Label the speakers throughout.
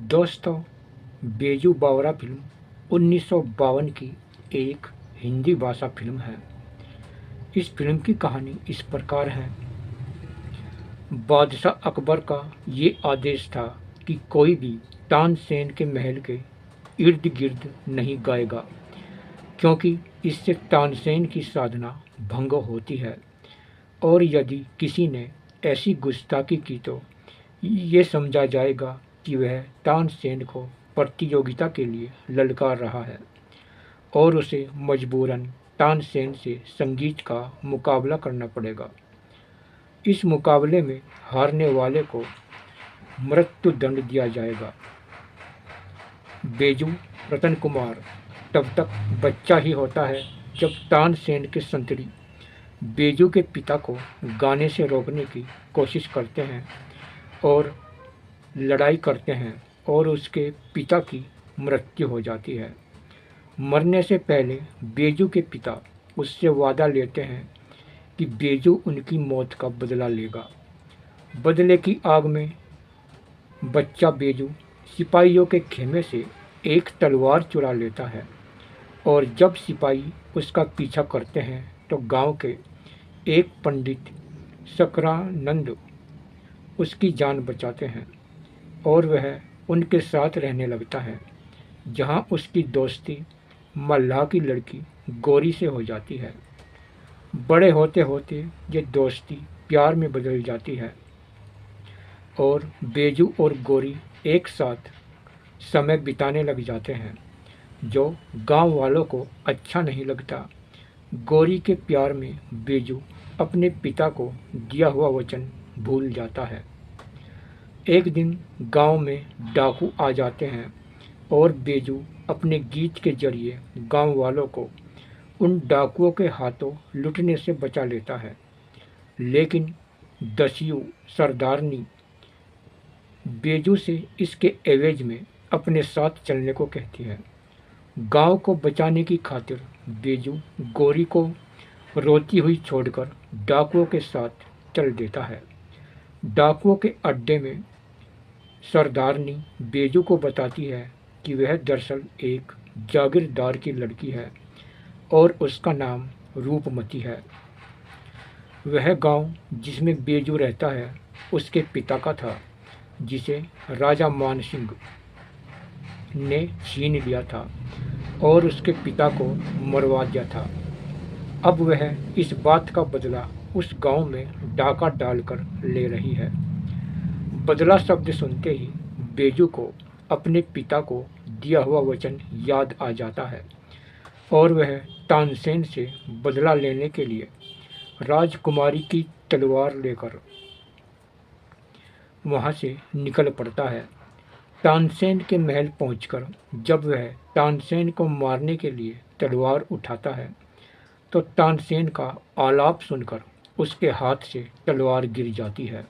Speaker 1: दोस्तों, बेजू बावरा फिल्म 1952 की एक हिंदी भाषा फिल्म है। इस फिल्म की कहानी इस प्रकार है। बादशाह अकबर का ये आदेश था कि कोई भी तानसेन के महल के इर्द गिर्द नहीं गाएगा, क्योंकि इससे तानसेन की साधना भंग होती है और यदि किसी ने ऐसी गुस्ताखी की तो ये समझा जाएगा कि वह तानसेन को प्रतियोगिता के लिए ललकार रहा है और उसे मजबूरन तानसेन से संगीत का मुकाबला करना पड़ेगा। इस मुकाबले में हारने वाले को मृत्यु दंड दिया जाएगा। बेजू रतन कुमार तब तक बच्चा ही होता है जब तानसेन के संतरी बेजू के पिता को गाने से रोकने की कोशिश करते हैं और लड़ाई करते हैं और उसके पिता की मृत्यु हो जाती है। मरने से पहले बेजू के पिता उससे वादा लेते हैं कि बेजू उनकी मौत का बदला लेगा। बदले की आग में बच्चा बेजू सिपाहियों के खेमे से एक तलवार चुरा लेता है और जब सिपाही उसका पीछा करते हैं तो गांव के एक पंडित सकरानंद उसकी जान बचाते हैं और वह उनके साथ रहने लगता है, जहां उसकी दोस्ती मल्लाह की लड़की गौरी से हो जाती है। बड़े होते होते ये दोस्ती प्यार में बदल जाती है और बेजू और गौरी एक साथ समय बिताने लग जाते हैं, जो गांव वालों को अच्छा नहीं लगता। गौरी के प्यार में बेजू अपने पिता को दिया हुआ वचन भूल जाता है। एक दिन गांव में डाकू आ जाते हैं और बेजू अपने गीत के जरिए गांव वालों को उन डाकुओं के हाथों लुटने से बचा लेता है। लेकिन दस्यु सरदारनी बेजू से इसके एवज में अपने साथ चलने को कहती है। गांव को बचाने की खातिर बेजू गौरी को रोती हुई छोड़कर डाकुओं के साथ चल देता है। डाकुओं के अड्डे में सरदारनी बेजू को बताती है कि वह दरअसल एक जागीरदार की लड़की है और उसका नाम रूपमती है। वह गांव जिसमें बेजू रहता है उसके पिता का था, जिसे राजा मानसिंह ने छीन लिया था और उसके पिता को मरवा दिया था। अब वह इस बात का बदला उस गांव में डाका डालकर ले रही है। बदला शब्द सुनते ही बेजू को अपने पिता को दिया हुआ वचन याद आ जाता है और वह तानसेन से बदला लेने के लिए राजकुमारी की तलवार लेकर वहां से निकल पड़ता है। तानसेन के महल पहुंचकर जब वह तानसेन को मारने के लिए तलवार उठाता है तो तानसेन का आलाप सुनकर उसके हाथ से तलवार गिर जाती है।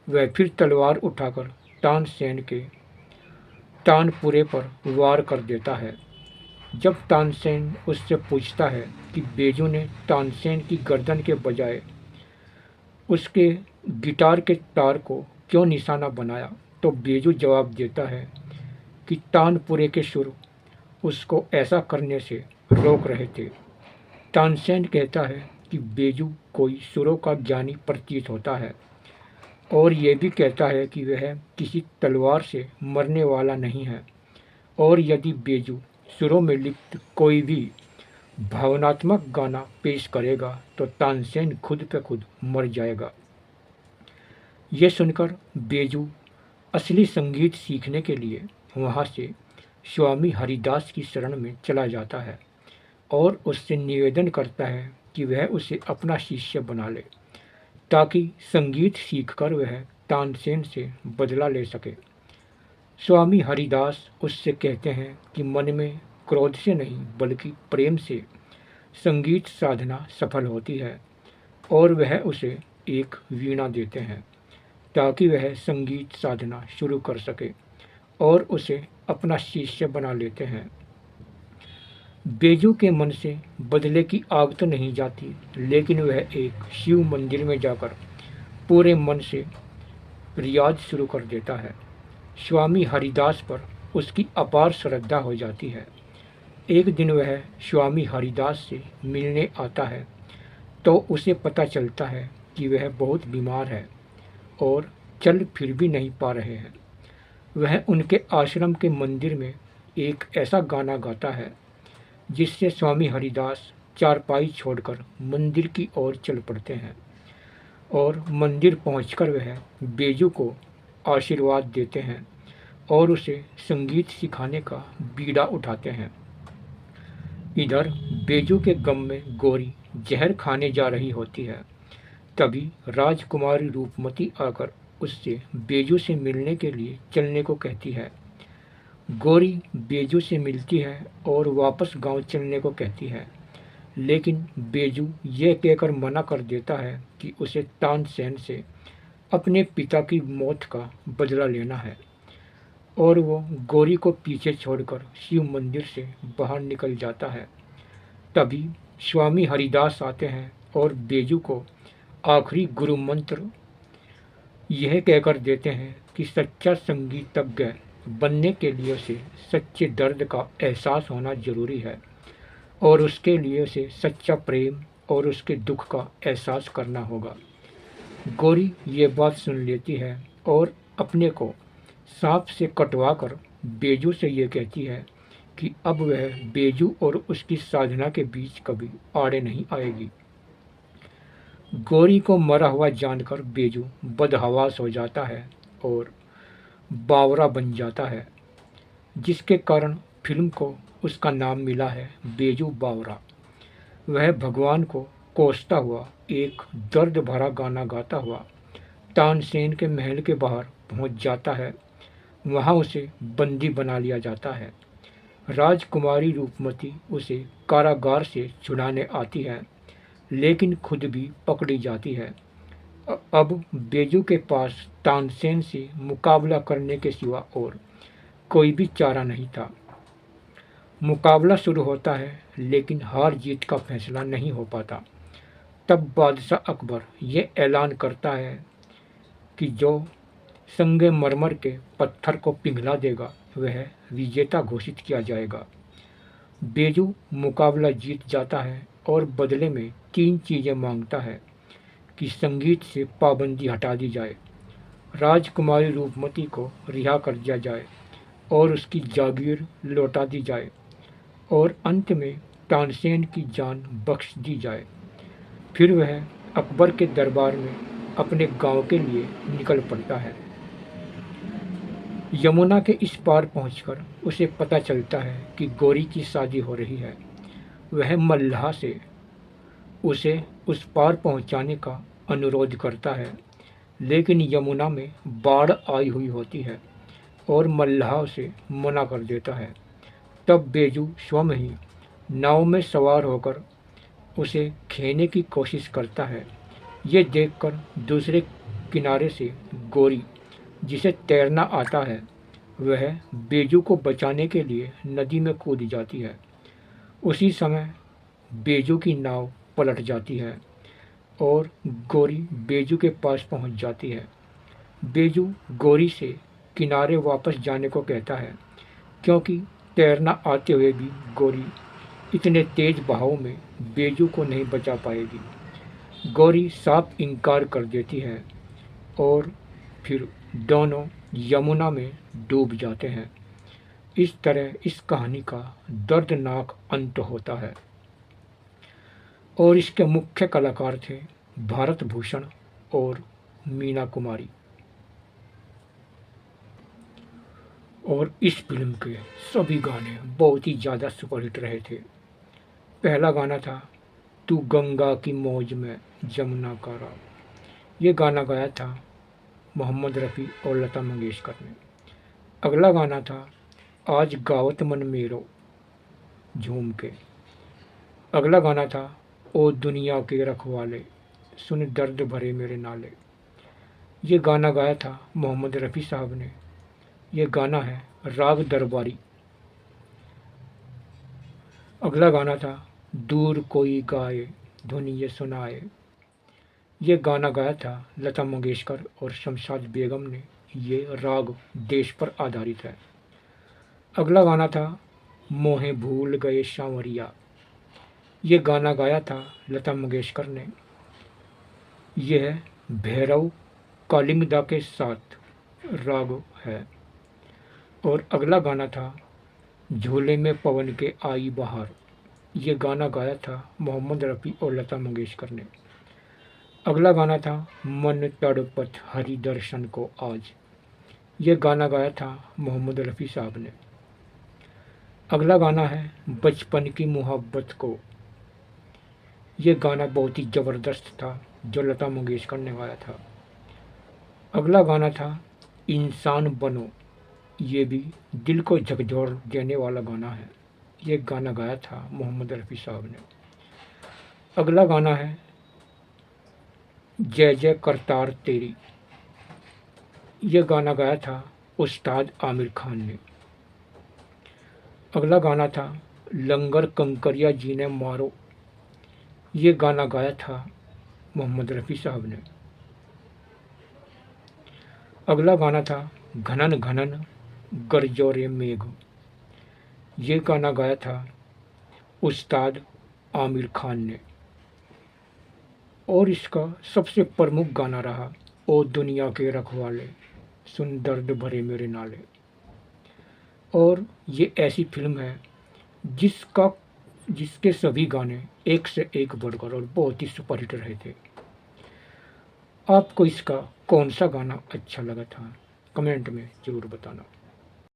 Speaker 1: वह फिर तलवार उठाकर तानसेन के तानपुरे पर वार कर देता है। जब तानसेन उससे पूछता है कि बेजू ने तानसेन की गर्दन के बजाय उसके गिटार के तार को क्यों निशाना बनाया, तो बेजू जवाब देता है कि तानपुरे के सुर उसको ऐसा करने से रोक रहे थे। तानसेन कहता है कि बेजू कोई सुरों का ज्ञानी प्रतीत होता है और ये भी कहता है कि वह किसी तलवार से मरने वाला नहीं है और यदि बेजू सुरों में लिप्त कोई भी भावनात्मक गाना पेश करेगा तो तानसेन खुद पे खुद मर जाएगा। ये सुनकर बेजू असली संगीत सीखने के लिए वहाँ से स्वामी हरिदास की शरण में चला जाता है और उससे निवेदन करता है कि वह उसे अपना शिष्य बना ले ताकि संगीत सीखकर वह तानसेन से बदला ले सके। स्वामी हरिदास उससे कहते हैं कि मन में क्रोध से नहीं बल्कि प्रेम से संगीत साधना सफल होती है और वह उसे एक वीणा देते हैं ताकि वह संगीत साधना शुरू कर सके और उसे अपना शिष्य बना लेते हैं। बेजू के मन से बदले की आग तो नहीं जाती, लेकिन वह एक शिव मंदिर में जाकर पूरे मन से रियाज शुरू कर देता है। स्वामी हरिदास पर उसकी अपार श्रद्धा हो जाती है। एक दिन वह स्वामी हरिदास से मिलने आता है तो उसे पता चलता है कि वह बहुत बीमार है और चल फिर भी नहीं पा रहे हैं। वह उनके आश्रम के मंदिर में एक ऐसा गाना गाता है जिससे स्वामी हरिदास चारपाई छोड़कर मंदिर की ओर चल पड़ते हैं और मंदिर पहुंचकर वह बेजू को आशीर्वाद देते हैं और उसे संगीत सिखाने का बीड़ा उठाते हैं। इधर बेजू के गम में गोरी जहर खाने जा रही होती है। तभी राजकुमारी रूपमती आकर उससे बेजू से मिलने के लिए चलने को कहती है। गोरी बेजू से मिलती है और वापस गांव चलने को कहती है, लेकिन बेजू यह कहकर मना कर देता है कि उसे तानसेन से अपने पिता की मौत का बदला लेना है और वो गोरी को पीछे छोड़कर शिव मंदिर से बाहर निकल जाता है। तभी स्वामी हरिदास आते हैं और बेजू को आखिरी गुरु मंत्र यह कहकर देते हैं कि सच्चा संगीतज्ञ बनने के लिए उसे सच्चे दर्द का एहसास होना जरूरी है और उसके लिए उसे सच्चा प्रेम और उसके दुख का एहसास करना होगा। गोरी ये बात सुन लेती है और अपने को सांप से कटवाकर बेजू से ये कहती है कि अब वह बेजू और उसकी साधना के बीच कभी आड़े नहीं आएगी। गोरी को मरा हुआ जानकर बेजू बदहवास हो जाता है और बावरा बन जाता है, जिसके कारण फिल्म को उसका नाम मिला है बेजू बावरा। वह भगवान को कोसता हुआ एक दर्द भरा गाना गाता हुआ तानसेन के महल के बाहर पहुंच जाता है। वहां उसे बंदी बना लिया जाता है। राजकुमारी रूपमती उसे कारागार से छुड़ाने आती है, लेकिन खुद भी पकड़ी जाती है। अब बेजू के पास तानसेन से मुकाबला करने के सिवा और कोई भी चारा नहीं था। मुकाबला शुरू होता है, लेकिन हार जीत का फैसला नहीं हो पाता। तब बादशाह अकबर ये ऐलान करता है कि जो संगमरमर के पत्थर को पिघला देगा वह विजेता घोषित किया जाएगा। बेजू मुकाबला जीत जाता है और बदले में 3 चीज़ें मांगता है कि संगीत से पाबंदी हटा दी जाए, राजकुमारी रूपमती को रिहा कर दिया जाए और उसकी जागीर लौटा दी जाए और अंत में तानसेन की जान बख्श दी जाए। फिर वह अकबर के दरबार में अपने गांव के लिए निकल पड़ता है। यमुना के इस पार पहुंचकर उसे पता चलता है कि गोरी की शादी हो रही है। वह मल्लाह से उसे उस पार पहुंचाने का अनुरोध करता है, लेकिन यमुना में बाढ़ आई हुई होती है और मल्लाह उसे मना कर देता है। तब बेजू स्वयं ही नाव में सवार होकर उसे खेने की कोशिश करता है। ये देखकर दूसरे किनारे से गोरी, जिसे तैरना आता है, वह बेजू को बचाने के लिए नदी में कूद जाती है। उसी समय बेजू की नाव पलट जाती है और गोरी बेजू के पास पहुंच जाती है। बेजू गोरी से किनारे वापस जाने को कहता है, क्योंकि तैरना आते हुए भी गोरी इतने तेज बहाव में बेजू को नहीं बचा पाएगी। गौरी साफ इनकार कर देती है और फिर दोनों यमुना में डूब जाते हैं। इस तरह इस कहानी का दर्दनाक अंत होता है और इसके मुख्य कलाकार थे भारत भूषण और मीना कुमारी। और इस फिल्म के सभी गाने बहुत ही ज़्यादा सुपरहिट रहे थे। पहला गाना था तू गंगा की मौज में जमुना का राग। ये गाना गाया था मोहम्मद रफ़ी और लता मंगेशकर ने। अगला गाना था आज गावत मन मेरो झूम के। अगला गाना था ओ दुनिया के रखवाले सुन दर्द भरे मेरे नाले। ये गाना गाया था मोहम्मद रफ़ी साहब ने। ये गाना है राग दरबारी। अगला गाना था दूर कोई गाए धुन ये सुनाए। ये गाना गाया था लता मंगेशकर और शमशाद बेगम ने। ये राग देश पर आधारित है। अगला गाना था मोहे भूल गए सांवरिया। ये गाना गाया था लता मंगेशकर ने। यह भैरव कालिंगदा के साथ राग है। और अगला गाना था झूले में पवन के आई बहार। ये गाना गाया था मोहम्मद रफ़ी और लता मंगेशकर ने। अगला गाना था मन तड़पत हरि दर्शन को आज। ये गाना गाया था मोहम्मद रफ़ी साहब ने। अगला गाना है बचपन की मोहब्बत को। ये गाना बहुत ही ज़बरदस्त था जो लता मंगेशकर ने गाया था। अगला गाना था इंसान बनो। ये भी दिल को झकझोर देने वाला गाना है। ये गाना गाया था मोहम्मद रफ़ी साहब ने। अगला गाना है जय जय करतार तेरी। ये गाना गाया था उस्ताद आमिर खान ने। अगला गाना था लंगर कंकरिया जी ने मारो। ये गाना गाया था मोहम्मद रफ़ी साहब ने। अगला गाना था घनन घनन गरजो रे मेघ। ये गाना गाया था उस्ताद आमिर खान ने। और इसका सबसे प्रमुख गाना रहा ओ दुनिया के रखवाले सुन दर्द भरे मेरे नाले। और ये ऐसी फिल्म है जिसके सभी गाने एक से एक बढ़कर और बहुत ही सुपरहिट रहे थे। आपको इसका कौन सा गाना अच्छा लगा था कमेंट में ज़रूर बताना।